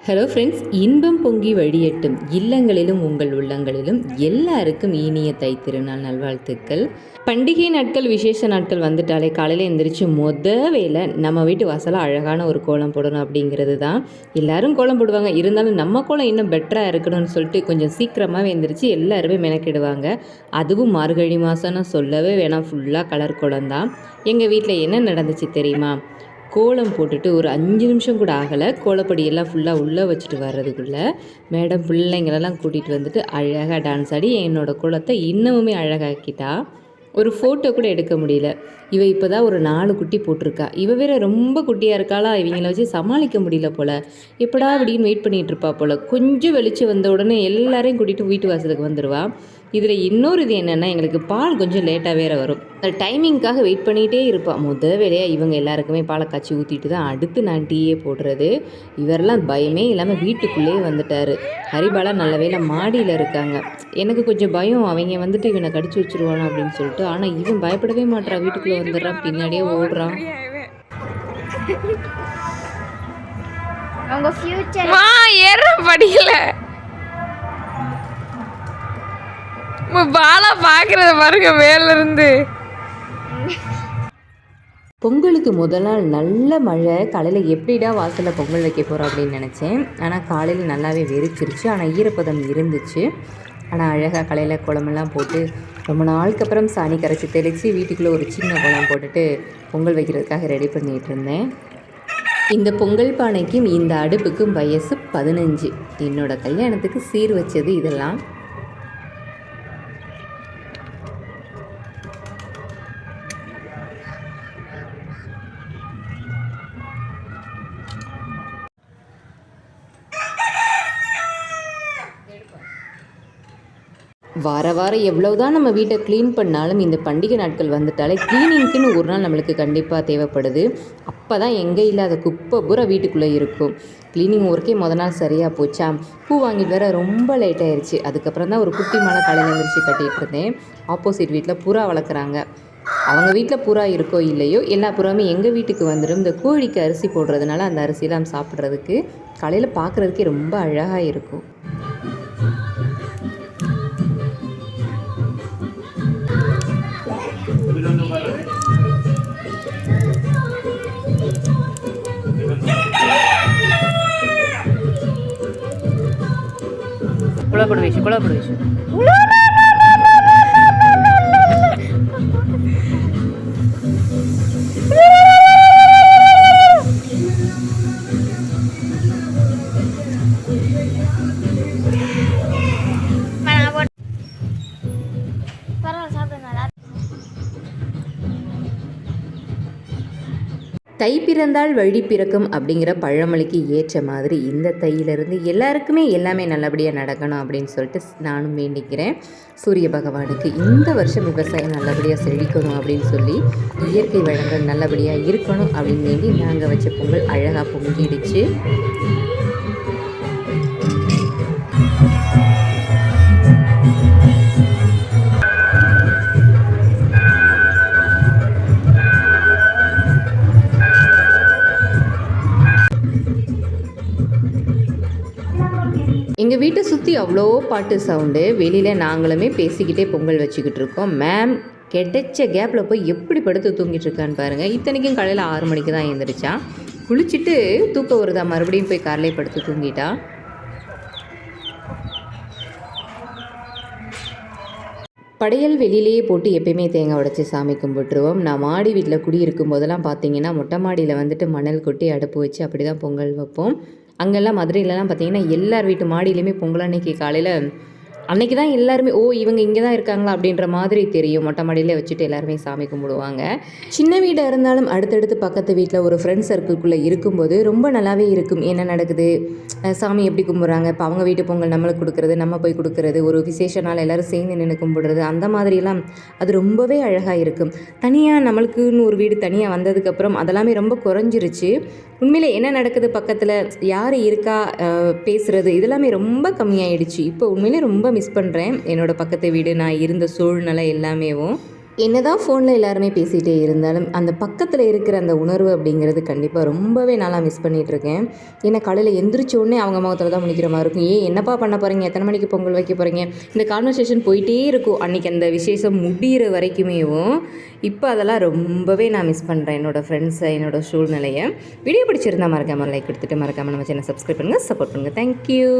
Hello friends, இன்பம் பொங்கி வழியட்டும் இல்லங்களிலும் உங்கள் உள்ளங்களிலும் எல்லாருக்கும் இனிய தை திருநாள் நல்வாழ்த்துக்கள். பண்டிகை நாட்கள், விசேஷ நாட்கள் வந்துட்டாலே காலையில் எழுந்திரிச்சு வேலை நம்ம வீட்டு வாசலாக அழகான ஒரு கோலம் போடணும் அப்படிங்கிறது தான். எல்லாரும் கோலம் போடுவாங்க, இருந்தாலும் நம்ம கோலம் இன்னும் பெட்டராக இருக்கணும்னு சொல்லிட்டு கொஞ்சம் சீக்கிரமாகவே எழுந்திரிச்சு எல்லாருமே மெனக்கிடுவாங்க. அதுவும் மார்கழி மாதம்னு சொல்லவே வேணாம், ஃபுல்லாக கலர் கோலம் தான். எங்கள் வீட்டில் என்ன நடந்துச்சு தெரியுமா? கோலம் போட்டுட்டு ஒரு 5 நிமிஷம் கூட ஆகலை, கோலப்படியெல்லாம் ஃபுல்லாக உள்ளே வச்சுட்டு வர்றதுக்குள்ளே மேடம் பிள்ளைங்களெல்லாம் கூட்டிகிட்டு வந்துட்டு அழகாக டான்ஸ் ஆடி என்னோடய கோலத்தை இன்னமுமே அழகாக்கிட்டா. ஒரு ஃபோட்டோ கூட எடுக்க முடியல. இவ இப்போ தான் ஒரு 4 குட்டி போட்டிருக்கா. இவ வேற ரொம்ப குட்டியாக இருக்காளா, இவங்கள வச்சு சமாளிக்க முடியல போல். எப்படா அப்படின்னு வெயிட் பண்ணிகிட்டு இருப்பா போல். கொஞ்சம் வெளிச்சு வந்த உடனே எல்லாரையும் கூட்டிகிட்டு வீட்டு வாசலுக்கு வந்துடுவா. இதில் இன்னொரு இது என்னென்னா, எங்களுக்கு பால் கொஞ்சம் லேட்டாக வேறு வரும். டைமிங்காக வெயிட் பண்ணிகிட்டே இருப்பாள். வேலையாக இவங்க எல்லாருக்குமே பாலை காய்ச்சி ஊற்றிட்டு தான் அடுத்து நான் டீயே போடுறது. இவரெல்லாம் பயமே இல்லாமல் வீட்டுக்குள்ளேயே வந்துட்டார். ஹரிபாலா நல்ல வேலை மாடியில் இருக்காங்க. எனக்கு கொஞ்சம் பயம், அவங்க வந்துட்டு இவனை கடிச்சு வச்சுருவானோ அப்படின்னு சொல்லிட்டு. ஆனால் இவன் பயப்படவே மாட்டான், வீட்டுக்குள்ளே வந்துடுறான், பின்னாடியே ஓடுறான். படிக்கல பாலா பாக்குறத பாருங்க மேல இருந்து. பொங்கலுக்கு முதல் நாள் நல்ல மழை. காலையில் எப்படிடா வாசலில் பொங்கல் வைக்க போகிறோம் அப்படின்னு நினச்சேன். ஆனால் காலையில் நல்லாவே வெறிச்சிருச்சு. ஆனால் ஈரப்பதம் இருந்துச்சு. ஆனால் அழகாக காலையில் குழம்பெல்லாம் போட்டு ரொம்ப நாளுக்கு அப்புறம் சாணி கரைச்சி தெளித்து வீட்டுக்குள்ளே ஒரு சின்ன குளம் போட்டுட்டு பொங்கல் வைக்கிறதுக்காக ரெடி பண்ணிகிட்டு இருந்தேன். இந்த பொங்கல் பானைக்கும் இந்த அடுப்புக்கும் வயசு 15. என்னோடய கல்யாணத்துக்கு சீர் வச்சது இதெல்லாம். வாரம் எவ்வளவுதான் நம்ம வீட்டை க்ளீன் பண்ணாலும் இந்த பண்டிகை நாட்கள் வந்துட்டாலே க்ளீனிங்க்குன்னு ஒரு நாள் நம்மளுக்கு கண்டிப்பாக தேவைப்படுது. அப்போ தான் எங்கே இல்லாத குப்பை பூரா வீட்டுக்குள்ளே இருக்கும். க்ளீனிங் ஒர்க்கே நாள் சரியாக போச்சா. பூ வாங்கிட்டு வர ரொம்ப லேட் ஆயிடுச்சு. அதுக்கப்புறம் தான் ஒரு குட்டி மாலை காலையில் எழுந்திரிச்சு கட்டிகிட்டு இருந்தேன். ஆப்போசிட் வீட்டில் புறா வளர்க்குறாங்க. அவங்க வீட்டில் புறா இருக்கோ இல்லையோ, எல்லா புறாவுமே எங்கள் வீட்டுக்கு வந்துடும். இந்த கோழிக்கு அரிசி போடுறதுனால அந்த அரிசியெல்லாம் சாப்பிட்றதுக்கு காலையில் பார்க்குறதுக்கே ரொம்ப அழகாக இருக்கும். குழப்படு வச்சு தை பிறந்தால் வழி பிறக்கும் அப்படிங்கிற பழமொழிக்கு ஏற்ற மாதிரி இந்த தையிலிருந்து எல்லாருக்குமே எல்லாமே நல்லபடியாக நடக்கணும் அப்படின்னு சொல்லிட்டு நானும் வேண்டிக்கிறேன். சூரிய பகவானுக்கு இந்த வருஷம் விவசாயம் நல்லபடியாக செழிக்கணும் அப்படின்னு சொல்லி, இயற்கை வளங்கள் நல்லபடியாக இருக்கணும் அப்படின்னு வேண்டி நாங்கள் வச்ச பொங்கல் அழகாக பொங்கிடுச்சு. எங்கள் வீட்டை சுற்றி அவ்வளோ பாட்டு சவுண்டு. வெளியில் நாங்களுமே பேசிக்கிட்டே பொங்கல் வச்சுக்கிட்டு இருக்கோம். மேம் கிடைச்ச கேப்பில் போய் எப்படி படுத்து தூங்கிட்டு இருக்கான்னு பாருங்கள். இத்தனைக்கும் காலையில் 6 மணிக்கு தான் எழுந்திரிச்சான். குளிச்சுட்டு தூக்கம் வருதா, மறுபடியும் போய் காலையிலே படுத்து தூங்கிட்டா. படையல் வெளியிலேயே போட்டு எப்பயுமே தேங்காய் உடைச்சி சாமி கும்பிட்டுருவோம். நான் மாடி வீட்டில் குடியிருக்கும் போதெல்லாம் பார்த்தீங்கன்னா மொட்டை மாடியில் வந்துட்டு மணல் கொட்டி அடுப்பு வச்சு அப்படி தான் பொங்கல் வைப்போம். அங்கெல்லாம் மதுரையிலலாம் பார்த்திங்கன்னா எல்லார் வீட்டு மாடியிலையுமே பொங்கல் அன்னைக்கு காலையில் அன்றைக்கி தான் எல்லாருமே இவங்க இங்கே தான் இருக்காங்களா அப்படின்ற மாதிரி தெரியும். மொட்டை மாடியிலே வச்சுட்டு எல்லாருமே சாமி கும்பிடுவாங்க. சின்ன வீடாக இருந்தாலும் அடுத்தடுத்து பக்கத்து வீட்டில் ஒரு ஃப்ரெண்ட் சர்க்கிள்குள்ளே இருக்கும்போது ரொம்ப நல்லாவே இருக்கும். என்ன நடக்குது, சாமி எப்படி கும்பிட்றாங்க, இப்போ அவங்க வீட்டு பொங்கல் நம்மளுக்கு கொடுக்குறது, நம்ம போய் கொடுக்குறது, ஒரு விசேஷ நாள் எல்லோரும் சேர்ந்து நின்று கும்பிடுறது, அந்த மாதிரிலாம் அது ரொம்பவே அழகாக இருக்கும். தனியாக நம்மளுக்குன்னு ஒரு வீடு தனியாக வந்ததுக்கப்புறம் அதெல்லாமே ரொம்ப குறைஞ்சிருச்சு. உண்மையிலே என்ன நடக்குது, பக்கத்தில் யார் இருக்கா, பேசுகிறது இதெல்லாமே ரொம்ப கம்மியாயிடுச்சு. இப்போ உண்மையிலே ரொம்ப மிஸ் பண்ணுறேன் என்னோடய பக்கத்து வீடு, நான் இருந்த சூழ்நிலை எல்லாமேவும். என்னதான் ஃபோனில் எல்லாருமே பேசிகிட்டே இருந்தாலும் அந்த பக்கத்தில் இருக்கிற அந்த உணர்வு அப்படிங்கிறது கண்டிப்பாக ரொம்பவே நாளாக மிஸ் பண்ணிகிட்ருக்கேன். ஏன்னா காலையில் எந்திரிச்ச உடனே அவங்க முகத்தில் தான் முழிக்கிற மாதிரி இருக்கும். என்னப்பா பண்ண போகிறீங்க, எத்தனை மணிக்கு பொங்கல் வைக்க போகிறீங்க, இந்த கான்வர்சேஷன் போயிட்டே இருக்கும் அன்றைக்கி அந்த விசேஷம் முடிகிற வரைக்குமேவும். இப்போ அதெல்லாம் ரொம்பவே நான் மிஸ் பண்ணுறேன் என்னோடய ஃப்ரெண்ட்ஸை, என்னோடய சூழ்நிலையை. வீடியோ பிடிச்சிருந்தா மறக்காமல் லைக் கொடுத்துட்டு மறக்காமல் நம்ம சேனல் சப்ஸ்கிரைப் பண்ணுங்கள், சப்போர்ட் பண்ணுங்கள். தேங்க்யூ.